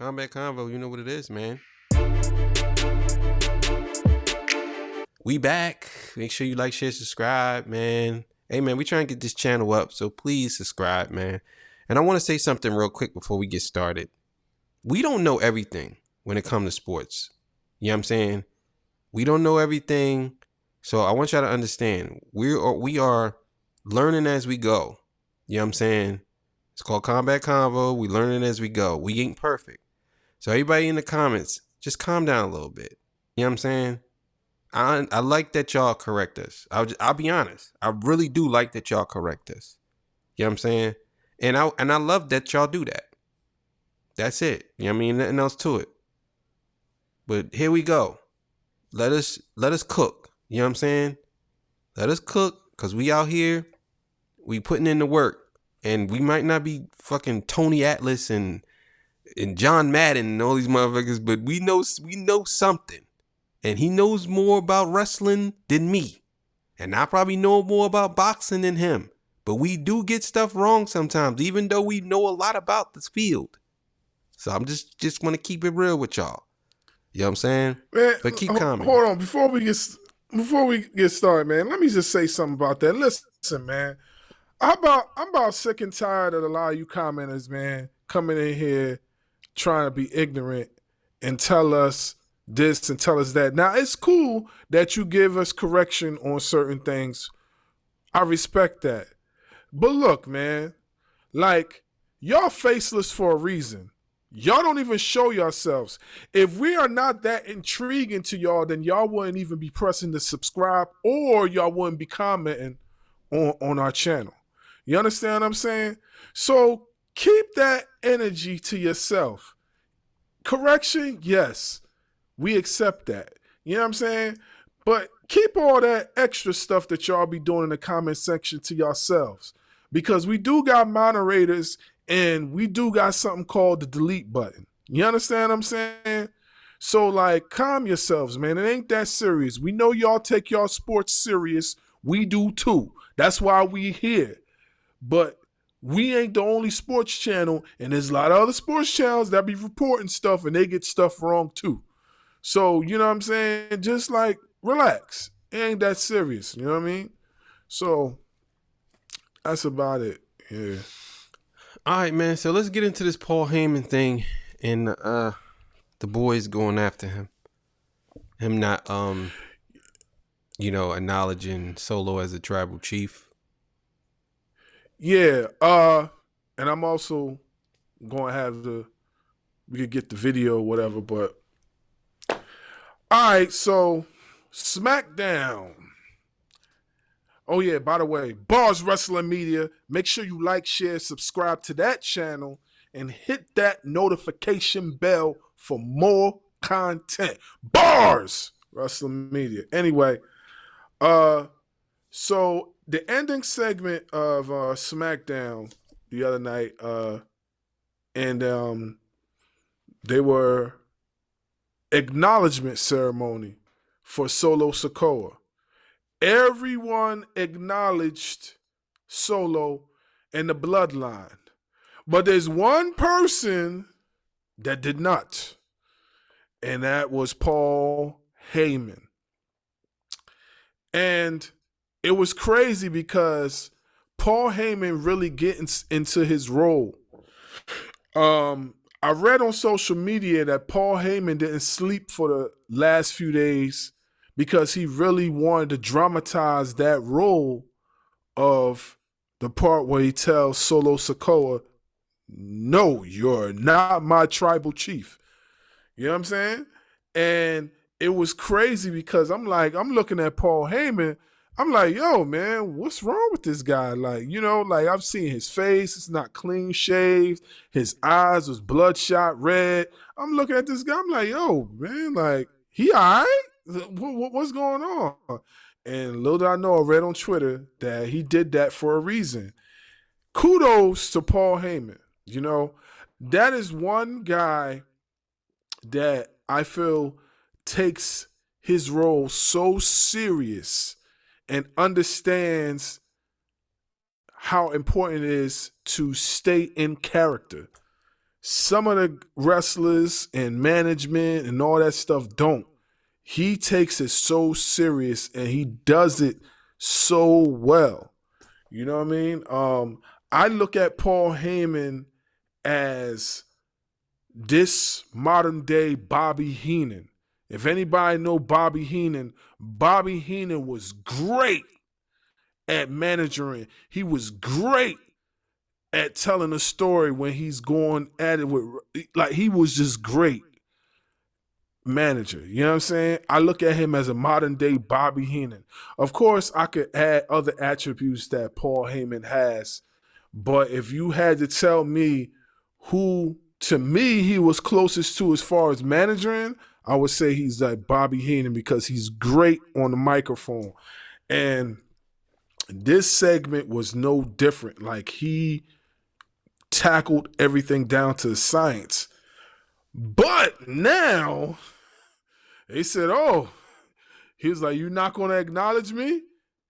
Kombat Konvo, you know what it is, man. We back. Make sure you like, share, subscribe, man. Hey, man, we trying to get this channel up, so please subscribe, man. And I want to say something real quick before we get started. We don't know everything when it comes to sports. You know what I'm saying? We don't know everything. So I want y'all to understand, we are learning as we go. You know what I'm saying? It's called Kombat Konvo. We learning as we go. We ain't perfect. So everybody in the comments, just calm down a little bit. You know what I'm saying? I like that y'all correct us. I'll be honest. I really do like that y'all correct us. You know what I'm saying? And I love that y'all do that. That's it. You know what I mean? Nothing else to it. But here we go. Let us cook. You know what I'm saying? Let us cook, because we out here, we putting in the work. And we might not be fucking Tony Atlas and John Madden and all these motherfuckers, but we know something. And he knows more about wrestling than me. And I probably know more about boxing than him. But we do get stuff wrong sometimes, even though we know a lot about this field. So I'm just want to keep it real with y'all. You know what I'm saying? Man, but keep commenting. Hold on, before we get started, man, let me just say something about that. Listen, man. I'm about sick and tired of a lot of you commenters, man, coming in here trying to be ignorant and tell us this and tell us that. Now, it's cool that you give us correction on certain things. I respect that. But look, man, like, y'all faceless for a reason. Y'all don't even show yourselves. If we are not that intriguing to y'all, then y'all wouldn't even be pressing the subscribe, or y'all wouldn't be commenting on our channel. You understand what I'm saying? So keep that energy to yourself. Correction, yes, we accept that. You know what I'm saying? But keep all that extra stuff that y'all be doing in the comment section to yourselves. Because we do got moderators and we do got something called the delete button. You understand what I'm saying? So, like, calm yourselves, man. It ain't that serious. We know y'all take y'all sports serious. We do too. That's why we here. But we ain't the only sports channel, and there's a lot of other sports channels that be reporting stuff and they get stuff wrong too. So, you know what I'm saying? Just like, relax. It ain't that serious. You know what I mean? So, that's about it. Yeah. All right, man. So let's get into this Paul Heyman thing and the boys going after him. Him not, acknowledging Solo as a tribal chief. Yeah. And I'm also going to have we could get the video or whatever, but all right, so SmackDown. Oh, yeah, by the way, Bars Wrestling Media, make sure you like, share, subscribe to that channel, and hit that notification bell for more content. Bars Wrestling Media. Anyway, so the ending segment of SmackDown the other night, and they were acknowledgement ceremony for Solo Sikoa. Everyone acknowledged Solo and the bloodline. But there's one person that did not. And that was Paul Heyman. And it was crazy because Paul Heyman really getting into his role. I read on social media that Paul Heyman didn't sleep for the last few days because he really wanted to dramatize that role of the part where he tells Solo Sikoa, no, you're not my tribal chief. You know what I'm saying? And it was crazy because I'm looking at Paul Heyman, I'm like, yo, man, what's wrong with this guy? Like, I've seen his face. It's not clean shaved. His eyes was bloodshot red. I'm looking at this guy. I'm like, yo, man, like, he all right? What's going on? And little did I know, I read on Twitter that he did that for a reason. Kudos to Paul Heyman. That is one guy that I feel takes his role so serious and understands how important it is to stay in character. Some of the wrestlers and management and all that stuff don't. He takes it so serious and he does it so well. You know what I mean? I look at Paul Heyman as this modern day Bobby Heenan. If anybody know Bobby Heenan was great at managing. He was great at telling a story when he's going at it with, like, he was just great manager. You know what I'm saying? I look at him as a modern day Bobby Heenan. Of course, I could add other attributes that Paul Heyman has, but if you had to tell me who, to me, he was closest to as far as managing, I would say he's like Bobby Heenan because he's great on the microphone. And this segment was no different. Like, he tackled everything down to science. But now they said, oh, he was like, you're not going to acknowledge me?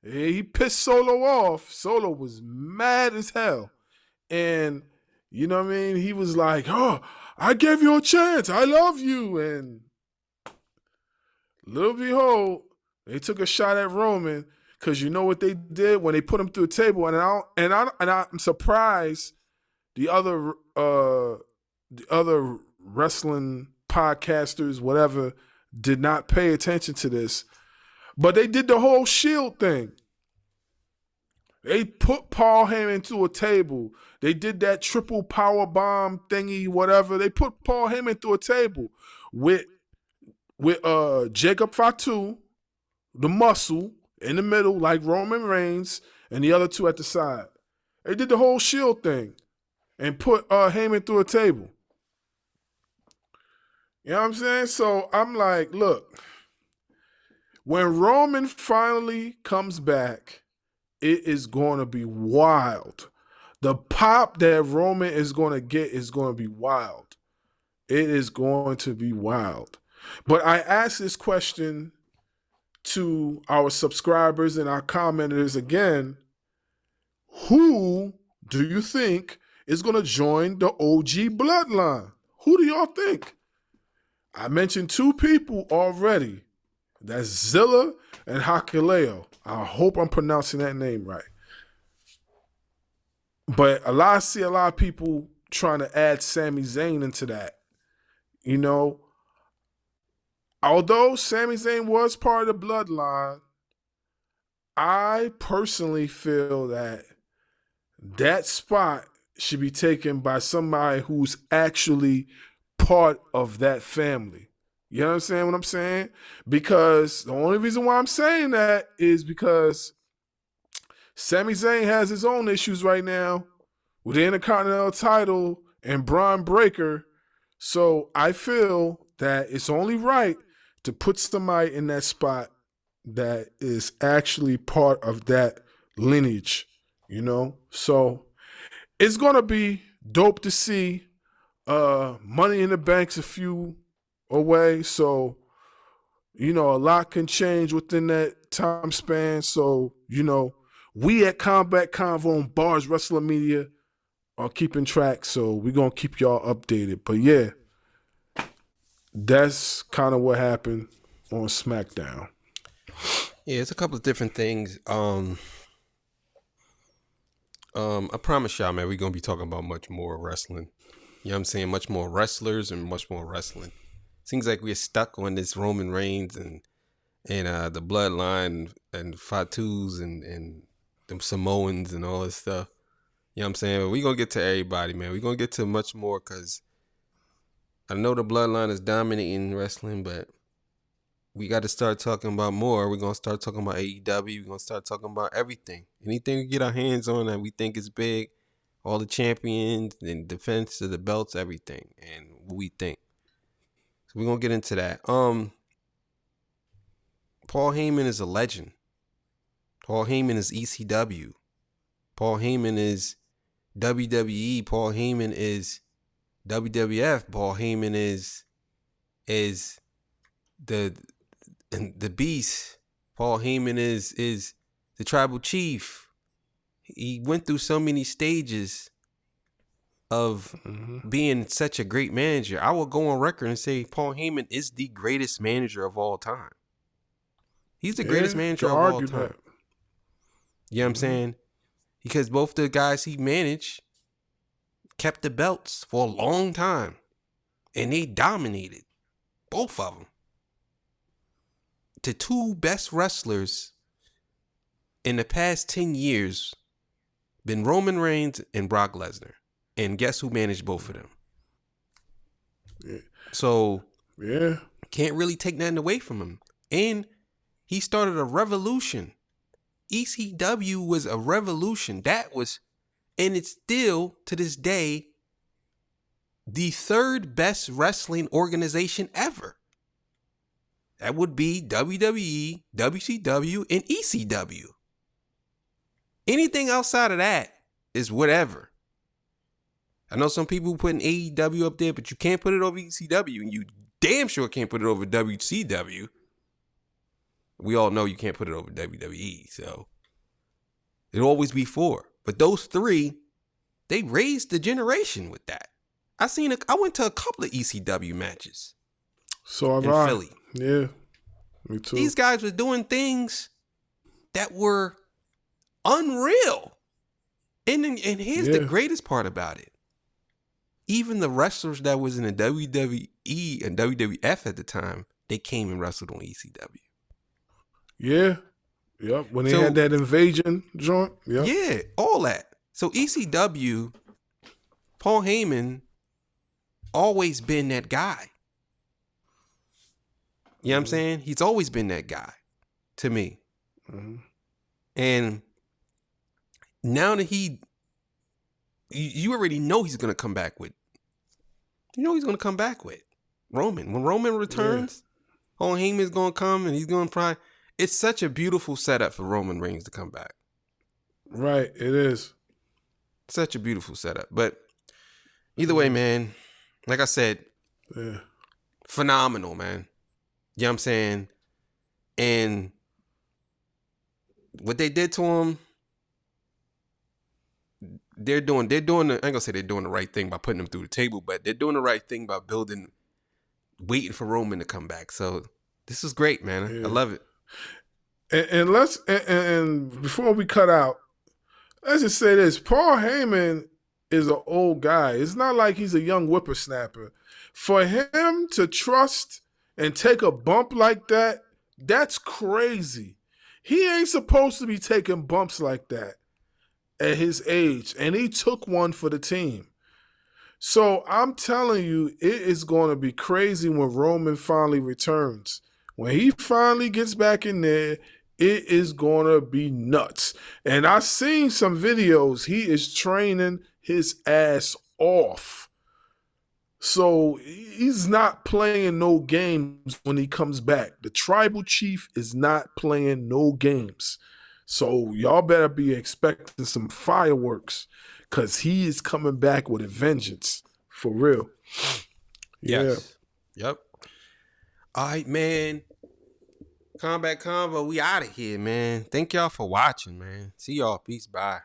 And he pissed Solo off. Solo was mad as hell. And, you know what I mean? He was like, oh, I gave you a chance. I love you. And little behold, they took a shot at Roman because you know what they did when they put him through a table. And I'm surprised the other wrestling podcasters, whatever, did not pay attention to this. But they did the whole Shield thing. They put Paul Heyman to a table. They did that triple power bomb thingy, whatever. They put Paul Heyman through a table with Jacob Fatu, the muscle, in the middle like Roman Reigns, and the other two at the side. They did the whole Shield thing and put Heyman through a table. You know what I'm saying? So I'm like, look, when Roman finally comes back, it is going to be wild. The pop that Roman is going to get is going to be wild. It is going to be wild. But I asked this question to our subscribers and our commenters again. Who do you think is going to join the OG bloodline? Who do y'all think? I mentioned two people already. That's Zilla and Hakaleo. I hope I'm pronouncing that name right. But I see a lot of people trying to add Sami Zayn into that. You know, although Sami Zayn was part of the bloodline, I personally feel that that spot should be taken by somebody who's actually part of that family. You know what I'm saying? What I'm saying? Because the only reason why I'm saying that is because Sami Zayn has his own issues right now with the Intercontinental title and Braun Breaker. So I feel that it's only right to put somebody in that spot that is actually part of that lineage, you know? So it's going to be dope to see. Money in the Bank's a few away, so, you know, a lot can change within that time span. So, you know, we at Kombat Konvo on Bars Wrestling Media are keeping track, so we're going to keep y'all updated. But yeah, that's kind of what happened on SmackDown. Yeah, it's a couple of different things. I promise y'all, man, we're going to be talking about much more wrestling. You know what I'm saying? Much more wrestlers and much more wrestling. Seems like we're stuck on this Roman Reigns and the bloodline and Fatus and them Samoans and all this stuff. You know what I'm saying? But we're going to get to everybody, man. We're going to get to much more because I know the bloodline is dominating wrestling, but we got to start talking about more. We're going to start talking about AEW. We're going to start talking about everything. Anything we get our hands on that we think is big, all the champions and defense of the belts, everything, and what we think. So we're going to get into that. Paul Heyman is a legend. Paul Heyman is ECW. Paul Heyman is WWE. Paul Heyman is WWF. Paul Heyman is the Beast. Paul Heyman is the Tribal Chief. He went through so many stages of being such a great manager. I will go on record and say Paul Heyman is the greatest manager of all time. He's the greatest manager of all time. That. You know what I'm saying? Because both the guys he managed kept the belts for a long time. And they dominated. Both of them. The two best wrestlers in the past 10 years been Roman Reigns and Brock Lesnar. And guess who managed both of them? Yeah. So, yeah, can't really take nothing away from him. And he started a revolution. ECW was a revolution. That was, and it's still, to this day, the third best wrestling organization ever. That would be WWE, WCW, and ECW. Anything outside of that is whatever. I know some people putting AEW up there, but you can't put it over ECW, and you damn sure can't put it over WCW. We all know you can't put it over WWE, so it'll always be four. But those three, they raised the generation with that. I went to a couple of ECW matches. So have in I. Philly. Yeah, me too. These guys were doing things that were unreal. And here's the greatest part about it. Even the wrestlers that was in the WWE and WWF at the time, they came and wrestled on ECW. Yeah. Yep. When they had that invasion joint. Yep. Yeah, all that. So ECW, Paul Heyman, always been that guy. You know what I'm saying? He's always been that guy to me. And now that you already know he's going to come back with. You know he's going to come back with Roman. When Roman returns, Paul Heyman's going to come and he's going to probably. It's such a beautiful setup for Roman Reigns to come back. Right, it is. Such a beautiful setup. But either way, man, like I said, phenomenal, man. You know what I'm saying? And what they did to him, they're doing I ain't gonna say they're doing the right thing by putting him through the table, but they're doing the right thing by waiting for Roman to come back. So this is great, man. I love it. And before we cut out, let's just say this. Paul Heyman is an old guy. It's not like he's a young whippersnapper. For him to trust and take a bump like that, that's crazy. He ain't supposed to be taking bumps like that at his age, and he took one for the team. So I'm telling you, it is going to be crazy when Roman finally returns. When he finally gets back in there, it is going to be nuts. And I've seen some videos. He is training his ass off. So he's not playing no games when he comes back. The tribal chief is not playing no games. So y'all better be expecting some fireworks because he is coming back with a vengeance. For real. Yes. Yeah. Yep. All right, man. Kombat Konvo, we out of here, man. Thank y'all for watching, man. See y'all. Peace. Bye.